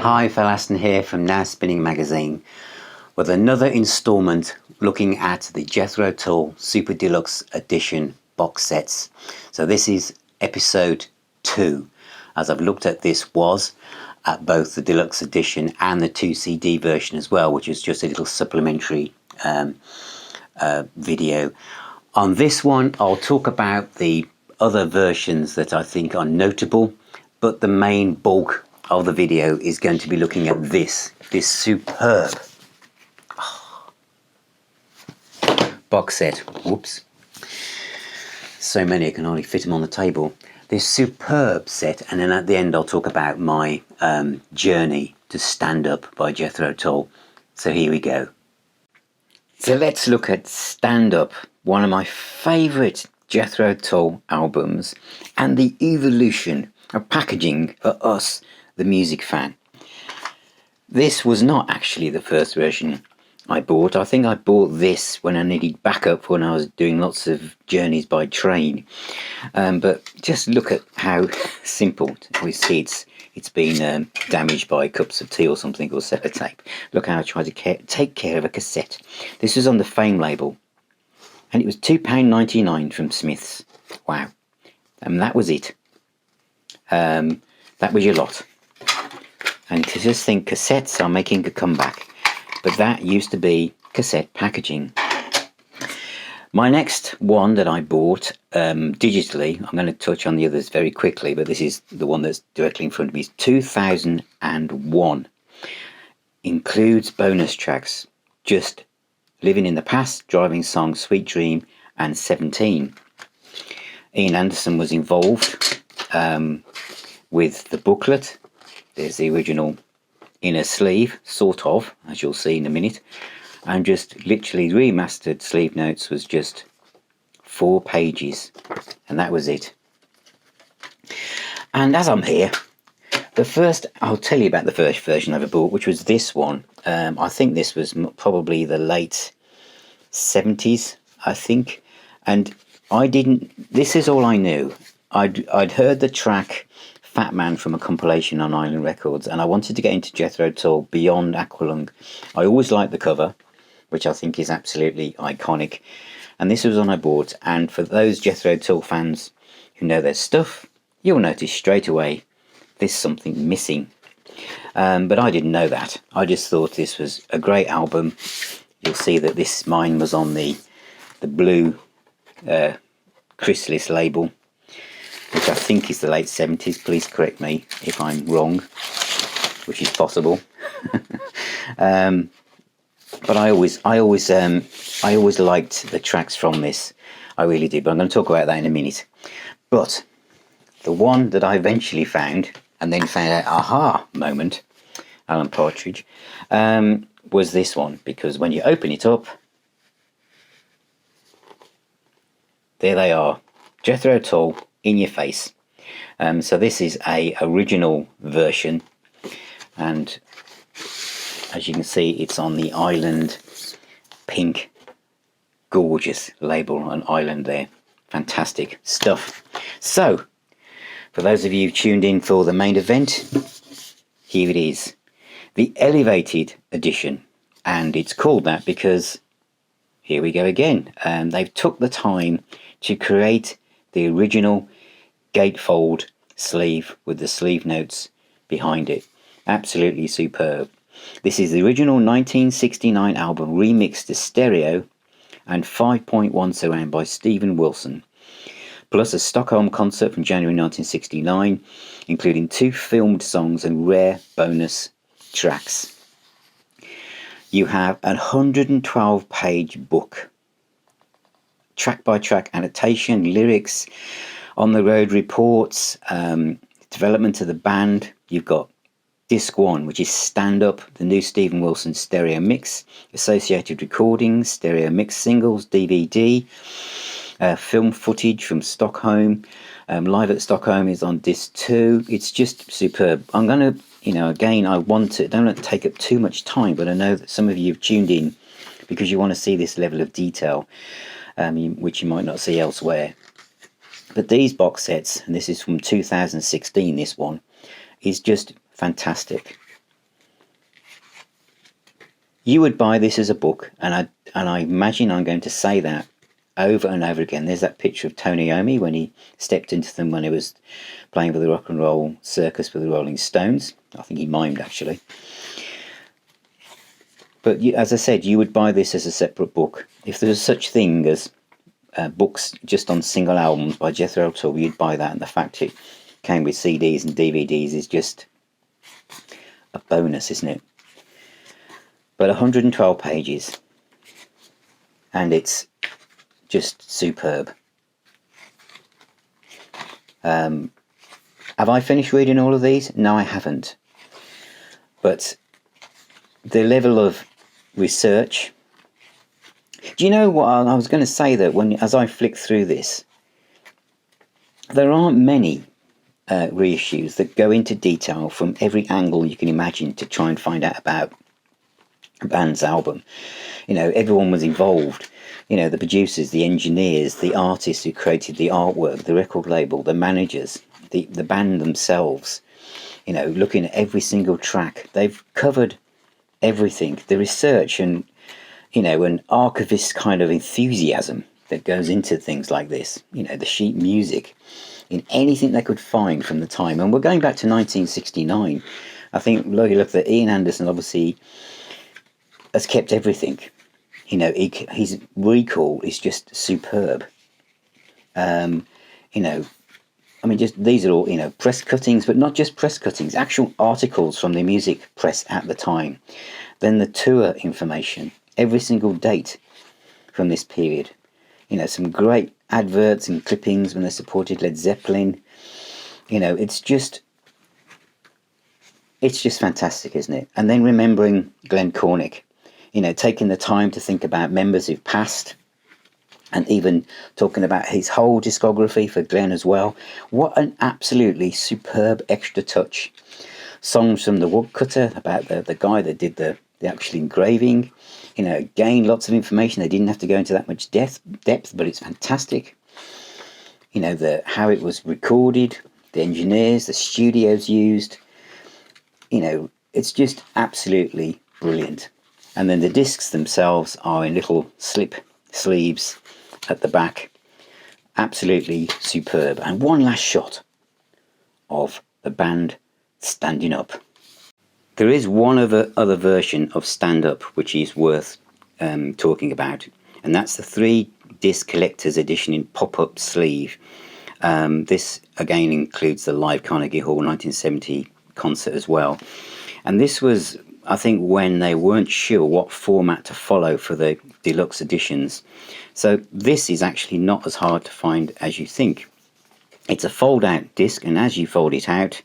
Hi, Phil Aston here from Now Spinning Magazine with another instalment looking at the Jethro Tull Super Deluxe Edition box sets. So this is episode 2, as I've looked at this was at both the Deluxe Edition and the 2 CD version as well, which is just a little supplementary video. On this one I'll talk about the other versions that I think are notable, but the main bulk of the video is going to be looking at this superb box set. Whoops, so many I can hardly fit them on the table. This superb set, and then at the end I'll talk about my journey to Stand Up by Jethro Tull. So here we go. So let's look at Stand Up, one of my favourite Jethro Tull albums, and the evolution of packaging for us, the music fan. This was not actually the first version I bought. I think I bought this when I needed backup when I was doing lots of journeys by train. But just look at how simple. We see it's been damaged by cups of tea or something, or sellotape. Look how I tried to take care of a cassette. This was on the Fame label, and it was £2.99 from Smith's. Wow. And that was it. That was your lot. And to just think cassettes are making a comeback, but that used to be cassette packaging. My next one that I bought digitally, I'm going to touch on the others very quickly, but this is the one that's directly in front of me, is 2001. Includes bonus tracks, just Living in the Past, Driving Song, Sweet Dream, and 17. Ian Anderson was involved with the booklet. There's the original inner sleeve, sort of, as you'll see in a minute, and just literally remastered sleeve notes was just 4 pages, and that was it. And as I'm here, I'll tell you about the first version I ever bought, which was this one. I think this was probably the late 70s, I think, and this is all I knew. I'd heard the track Fat Man from a compilation on Island Records, and I wanted to get into Jethro Tull beyond Aqualung. I always liked the cover, which I think is absolutely iconic, and this was one I bought. And for those Jethro Tull fans who know their stuff, you'll notice straight away there's something missing, but I didn't know that. I just thought this was a great album. You'll see that mine was on the blue Chrysalis label, which I think is the late 70s. Please correct me if I'm wrong, which is possible. But I always liked the tracks from this. I really did, but I'm going to talk about that in a minute. But the one that I eventually found, and then found out, aha moment, Alan Partridge, was this one, because when you open it up, there they are, Jethro Tull in your face. So this is a original version, and as you can see, it's on the Island pink, gorgeous label on Island there. Fantastic stuff. So for those of you tuned in for the main event, here it is, the elevated edition, and it's called that because here we go again. They've took the time to create the original gatefold sleeve with the sleeve notes behind it. Absolutely superb. This is the original 1969 album remixed to stereo and 5.1 surround by Stephen Wilson, plus a Stockholm concert from January 1969, including 2 filmed songs and rare bonus tracks. You have a 112-page book, track by track annotation, lyrics, on the road reports, development of the band. You've got disc 1, which is Stand Up, the new Stephen Wilson stereo mix, associated recordings, stereo mix singles, DVD, film footage from Stockholm. Live at Stockholm is on disc 2. It's just superb. I'm going to, again, I don't want to take up too much time, but I know that some of you have tuned in because you want to see this level of detail, which you might not see elsewhere. But these box sets, and this is from 2016, this one, is just fantastic. You would buy this as a book, and I imagine I'm going to say that over and over again. There's that picture of Tony Iommi when he stepped into them when he was playing with the rock and roll circus with the Rolling Stones. I think he mimed, actually. But as I said, you would buy this as a separate book. If there was such thing as books just on single albums by Jethro Tull, you'd buy that, and the fact it came with CDs and DVDs is just a bonus, isn't it? But 112 pages, and it's just superb. Have I finished reading all of these? No, I haven't. But the level of research. Do you know what I was going to say? That as I flick through this, there aren't many reissues that go into detail from every angle you can imagine to try and find out about a band's album. Everyone was involved. The producers, the engineers, the artists who created the artwork, the record label, the managers, the band themselves. Looking at every single track, they've covered everything. The research and an archivist kind of enthusiasm that goes into things like this. The sheet music in anything they could find from the time. And we're going back to 1969. I think, look at Ian Anderson, obviously has kept everything. His recall is just superb. Just these are all, press cuttings, but not just press cuttings, actual articles from the music press at the time. Then the tour information, every single date from this period. Some great adverts and clippings when they supported Led Zeppelin. It's just fantastic, isn't it? And then remembering Glenn Cornick, taking the time to think about members who've passed, and even talking about his whole discography for Glenn as well. What an absolutely superb extra touch. Songs from the woodcutter about the guy that did the actual engraving. Again, lots of information. They didn't have to go into that much depth, but it's fantastic. How it was recorded, the engineers, the studios used. It's just absolutely brilliant. And then the discs themselves are in little slip sleeves at the back. Absolutely superb. And one last shot of the band standing up. There is one other version of Stand Up which is worth talking about, and that's the 3-disc collector's edition in pop-up sleeve. This again includes the live Carnegie Hall 1970 concert as well. And this was, I think, when they weren't sure what format to follow for the deluxe editions. So this is actually not as hard to find as you think. It's a fold-out disc, and as you fold it out,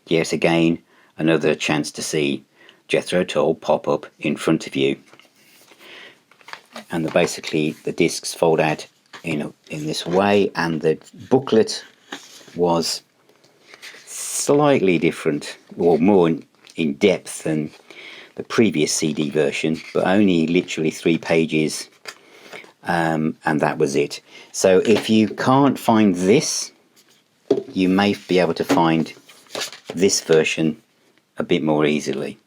yet again, another chance to see Jethro Tull pop up in front of you. And basically the discs fold out in this way, and the booklet was slightly different, or more in depth than the previous CD version, but only literally 3 pages, and that was it. So if you can't find this, you may be able to find this version a bit more easily.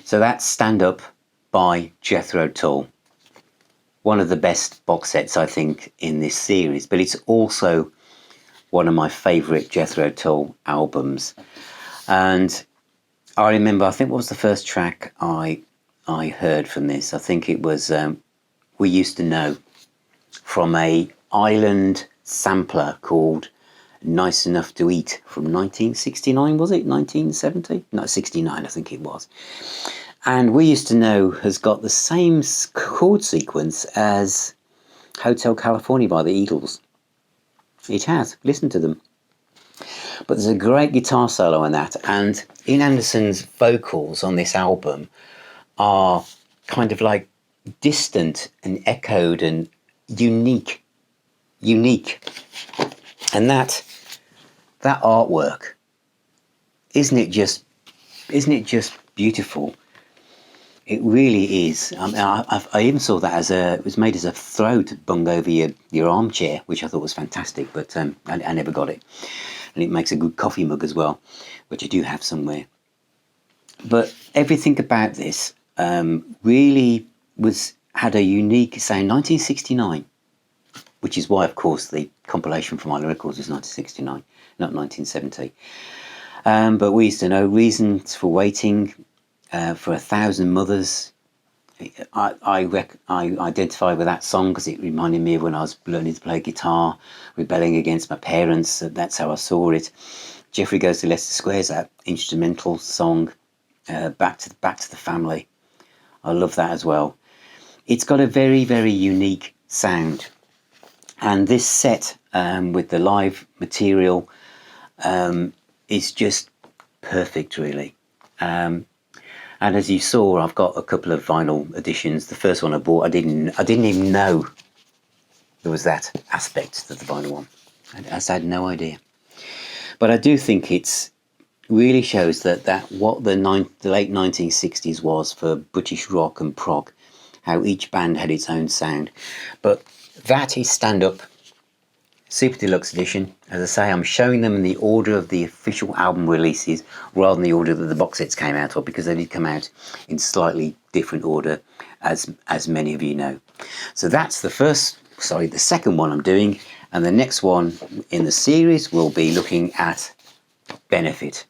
So that's Stand Up by Jethro Tull. One of the best box sets, I think, in this series, but it's also one of my favourite Jethro Tull albums. And I remember, I think, what was the first track I heard from this? I think it was We Used to Know, from a island sampler called Nice Enough to Eat from 1969, was it? 1970? No, 69, I think it was. And We Used to Know has got the same chord sequence as Hotel California by the Eagles. It has. Listen to them. But there's a great guitar solo in that, and Ian Anderson's vocals on this album are kind of like distant and echoed and unique. And that artwork, isn't it just beautiful? It really is. I even saw that it was made as a throw to bung over your armchair, which I thought was fantastic, but I never got it. And it makes a good coffee mug as well, which I do have somewhere. But everything about this really had a unique sound. 1969, which is why, of course, the compilation from Island Records was 1969, not 1970. But we used to know Reasons for Waiting, for 1,000 Mothers. I identify with that song because it reminded me of when I was learning to play guitar, rebelling against my parents. That's how I saw it. Jeffrey Goes to Leicester Square's that instrumental song, back to the Family. I love that as well. It's got a very, very unique sound, and this set with the live material is just perfect, really. And as you saw, I've got a couple of vinyl editions. The first one I bought, I didn't even know there was that aspect to the vinyl one. I had no idea. But I do think it's really shows that what the late 1960s was for British rock and prog, how each band had its own sound. But that is Stand Up Super Deluxe Edition. As I say, I'm showing them in the order of the official album releases rather than the order that the box sets came out of, because they did come out in slightly different order, as many of you know. So that's the second one I'm doing, and the next one in the series will be looking at Benefit.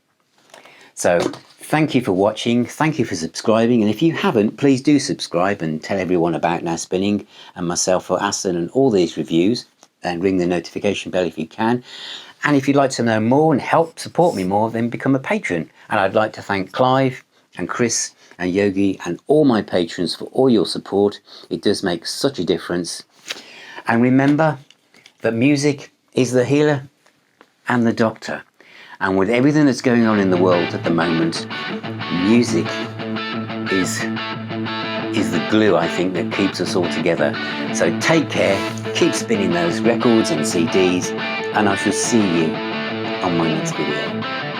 So thank you for watching, thank you for subscribing, and if you haven't, please do subscribe and tell everyone about Now Spinning and myself for Aston and all these reviews, and ring the notification bell if you can. And if you'd like to know more and help support me more, then become a patron. And I'd like to thank Clive and Chris and Yogi and all my patrons for all your support. It does make such a difference. And remember that music is the healer and the doctor. And with everything that's going on in the world at the moment, music is the glue, I think, that keeps us all together. So take care, keep spinning those records and CDs, and I shall see you on my next video.